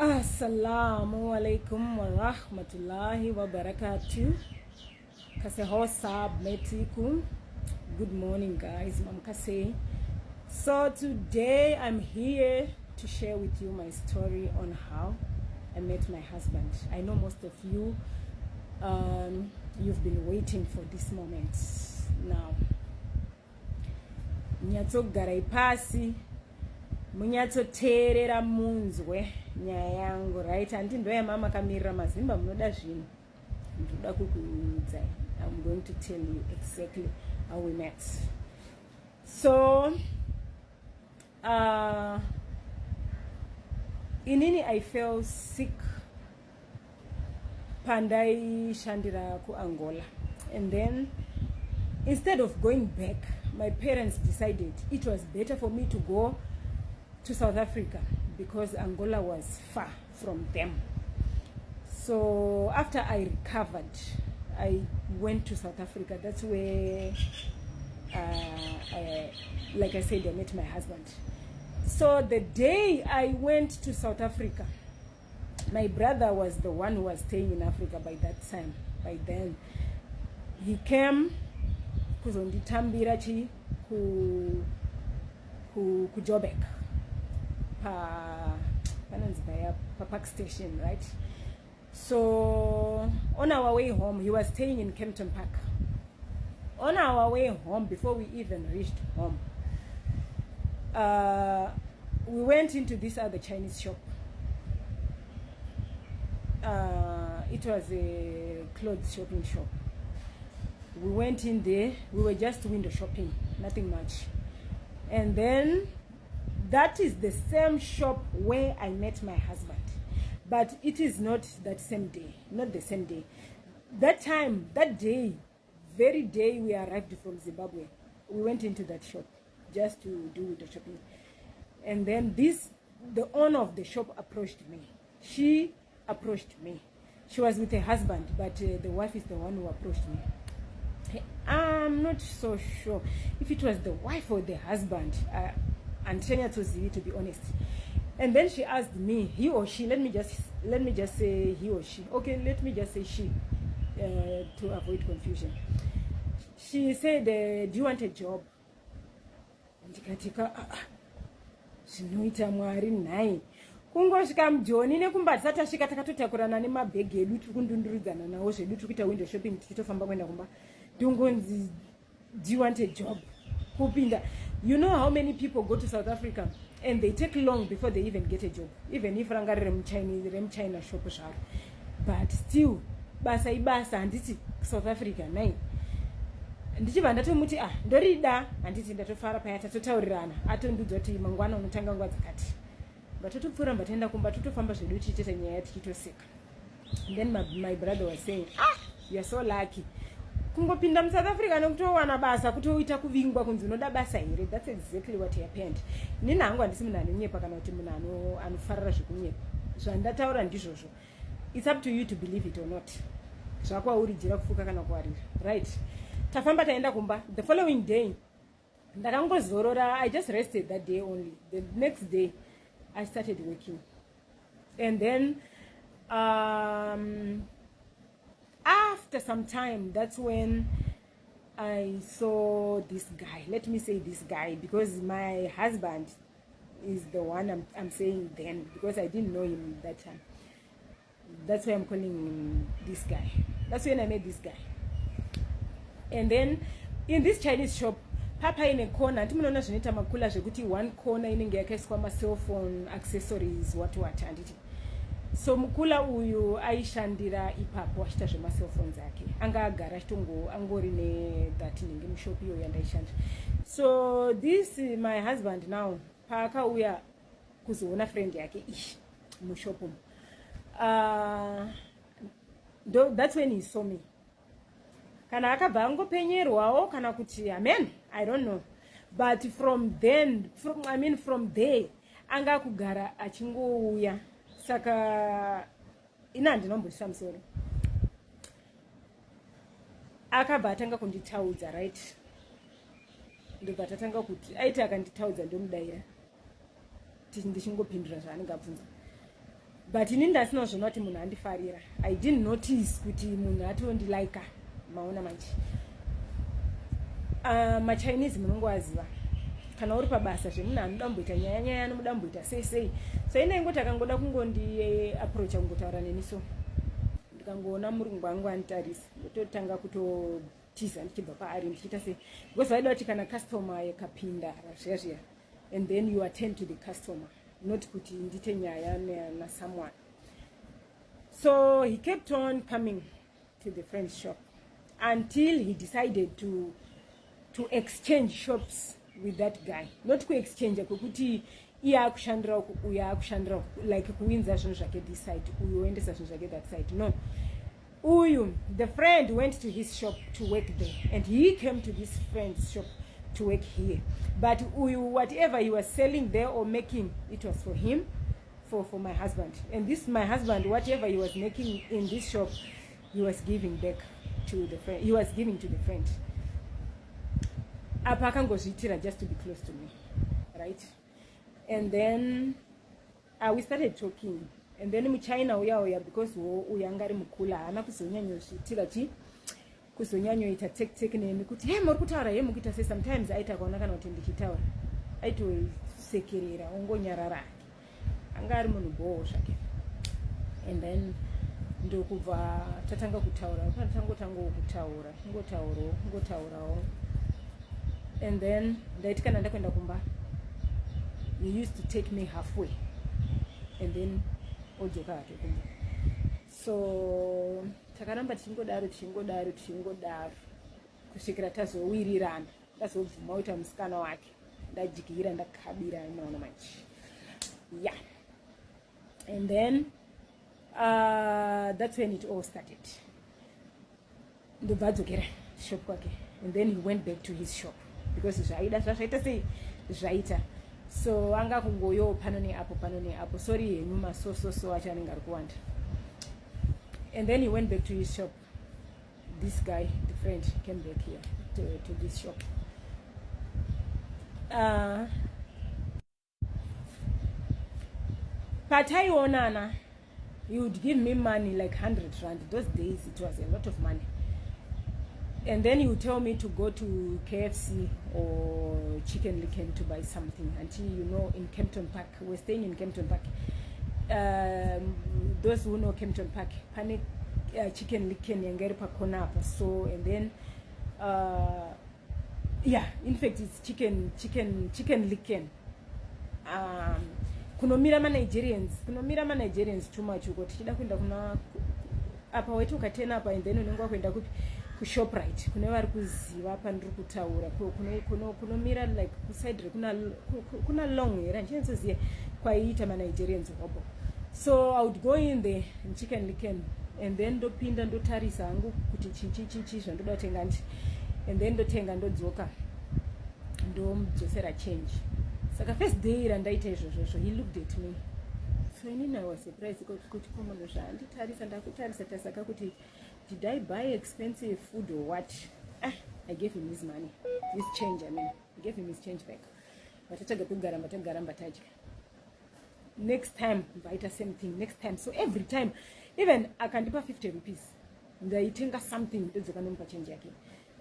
Assalamu alaikum wa rahmatullahi wa barakatuh. Kaseho sab metiku. Good morning, guys. Mamkase. So today I'm here to share with you my story on how I met my husband. I know most of you, you've been waiting for this moment. Now, nyatsogara ipasi, munyatsoteerera munzwe nyaya yangu, right? Andindoya mama kamirira mazimba munoda zvinhu ndoda kukuudzai. I'm going to tell you exactly how we met. So inini I fell sick pandai shandira ku Angola, and then instead of going back, my parents decided it was better for me to go to South Africa because Angola was far from them. So after I recovered, I went to South Africa. That's where, like I said, I met my husband. So the day I went to South Africa, my brother was the one who was staying in Africa by that time. By then, he came kuzonditambira chi ku Joburg. Park station, right? So on our way home, he was staying in Kempton Park. On our way home, before we even reached home, we went into this other Chinese shop. It was a clothes shopping shop. We went in there. We were just window shopping, nothing much. And then that is the same shop where I met my husband, but it is not that same day, not the same day. That time, that day, very day we arrived from Zimbabwe, we went into that shop just to do the shopping. And then the owner of the shop approached me. She approached me. She was with her husband, but the wife is the one who approached me. I'm not so sure if it was the wife or the husband. And Tanya to be honest. And then she asked me, he or she, let me just say he or she. Okay, let me just say she, to avoid confusion. She said, do you want a job? Ndikatika zvinoita mwari nai kungosvika mujoni nekumbatsa tasvika takatotakurana nemabhegi edu tiri kundundurudzana nawo zvedu tiri kuita window shopping tichitofamba kuenda kumba ndongonzi do you want a job kupinda. You know how many people go to South Africa and they take long before they even get a job, even if ranga rem China shop zvaro, but still basa ibasa handiti South Africa nai ndichibva ndatomuti ndorida handiti ndatofara paya tatotaurirana atondudza kuti mangwana unotanga nguva dzakati batotopfuura mbataenda kumba totofamba zvedu tichiteta nyaya tichitoseka. And then my brother was saying, you are so lucky kungopinda mu South Africa nokutowana basa kutoita kuvingwa kunzi unoda basa here. That's exactly what happened. Nini hangu handisi munhu anonyepa kana kuti munhu anofarira zvekunyepa. Zvandataura ndizvozvo. It's up to you to believe it or not. Zvakwauridzira kufuka kana kuwarira, right? Tafamba taenda kumba. The following day ndakangozorora. I just rested that day only. The next day I started working. And then after some time, that's when I saw this guy. Let me say this guy because my husband is the one I'm saying then, because I didn't know him that time. That's why I'm calling him this guy. That's when I met this guy. And then in this Chinese shop, papa in a corner, timunoona zvinoita makula zvekuti one corner inenge yakaiswa ma cell phone accessories what handiti. So mukula uyu aishandira ipapo achita zvema cell phones ake. Anga agara chitongo angori ne that ninge mushop iyo yandaishandira. So this my husband now paakauya kuzoona friend yake mushop. That's when he saw me. Kana akabva angopenyerwawo kana kuti amen, I don't know. But from there anga kugara achingouya. Saka ina ndinombosisa musoro akabva atanga kunditaudza, right? Ndobva tatanga kuti aiti akanditaudza ndomudaira tichingopindura zvaanenge abvunza. but inini ndasinozvona kuti munhu andifarira. I didn't notice kuti munhu atondilika maona manje. MaChinese munongowaziva kana uri pabasa zvemunhu anodamboita nyaya nomudamboita sei. So ine ingoti akangoda kungondi approach kungotaura neni so ndikangoona murungu wangu anitarisa ndototanga kutotiza ndichibva paari ndichiita sei because vaida kuti kana customer yakapinda zviya and then you attend to the customer, not kuti ndite nyaya na someone. So he kept on coming to the friend's shop until he decided to exchange shops with that guy. Not to exchange kuti iya kushandira uku uya kushandira like kuwinza zvinhu zvake this side uyu oendesa zvinhu zvake that side. No, uyu the friend went to his shop to work there and he came to this friend's shop to work here, but uyu whatever he was selling there or making, it was for him, for my husband. And this my husband, whatever he was making in this shop, he was giving back to the friend. He was giving to the friend. Apa akangozviitira just to be close to me, right? And then we started talking, and then muchina uya because uya ngari mukula haana kuzonyanyozviitira kuzonyanyoita tek nemi kuti hey muri kutaura hey mukuita sei. Sometimes aita kaona kana kuti ndichitaura aitosekerera ongonyarara anga ari munhu boho zvake. And then ndokubva tatanga kutaura ngotaurawo and then ndaiti kana ndakwenda kumba he used to take me halfway and then odzoka hake kumba. So takaramba tichingodaro kusvikira tazowirirana ndazobvuma uita musikana wake ndajikira ndakabira naona manje yeah. And then that's when it all started. Ndobva adzokera shop kwake and then he went back to his shop because zvaita sei zvaita. So anga kungoyo pano neapo sorry henyu masososo acho anenge ari kuwanda. And then he went back to his shop. This guy, the friend, came back here to this shop. Patayonana, he would give me money like 100 rand. Those days it was a lot of money. And then he would tell me to go to KFC or Chicken Licken to buy something. Until in Kempton Park, we're staying in Kempton Park. Those who know Kempton Park, panic Chicken Licken yangeri pakona apa. So and then yeah, in fact it's chicken Licken. Kunomira ma Nigerians too much uko tichida kuenda kuna apa wetu katena apa and then unengwa kuenda ku Shoprite kune vari kuziva apa ndiri kutaura kunomira like kuside kuna long era ndichenzoziye kwaiita ma Nigerians hobo. So I would go in there in Chicken Licken and then ndopinda ndotarisa hangu kuti chichi zvandoda kutenga nti and then ndotenga ndodzoka ndomudzosera change. Saka first day randaita izvozvo he looked at me, so inini I was surprised kuti komono zvanditarisa ndakutarisa tasaka kuti did I buy expensive food or what? I gave him his money, his change. I gave him his change back. But tagaramba taja. Next time vaita same thing. Next time, so every time, even akandipa 50 rupees ndaitenga something ndodzoka nomupa change yake.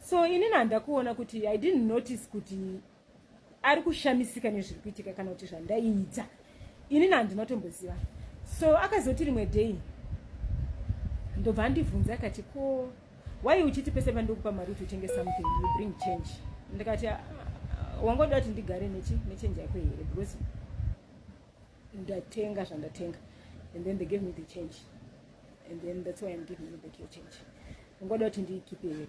So inini ndakuona kuti I didn't notice kuti ari kushamisika nezviri kuitika kana kuti zvandaiita inini handinotomboziva. So akazoti rimwe day ndobva ndibvunza akati ko why uchiti pese pandokupa mari kuti utenge something you bring change. Ndikati wangoda kuti ndigare nechange yako here because ndatenga zvandatenga and then they gave me the change and then that's why I'm giving you back your change. Wangoda kuti ndikipe here.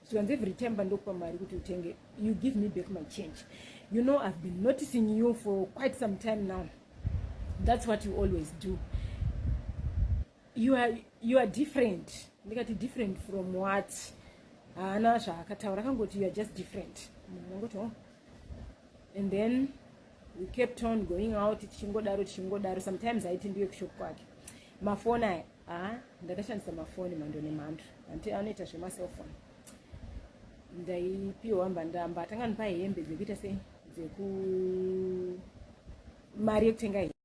So every time pandokupa mari kuti utenge you give me back my change. I've been noticing you for quite some time now. That's what you always do. You are different. Different from what? You are just different. And then we kept on going out. Sometimes I didn't do a shop kwake. My phone ndakashandisa mafoni mandoni mandu until anoita zvema-cell phone. Ndaipiwa mbandamba tanga ndipa hembe dzekuita sei dzeku mari yekutenga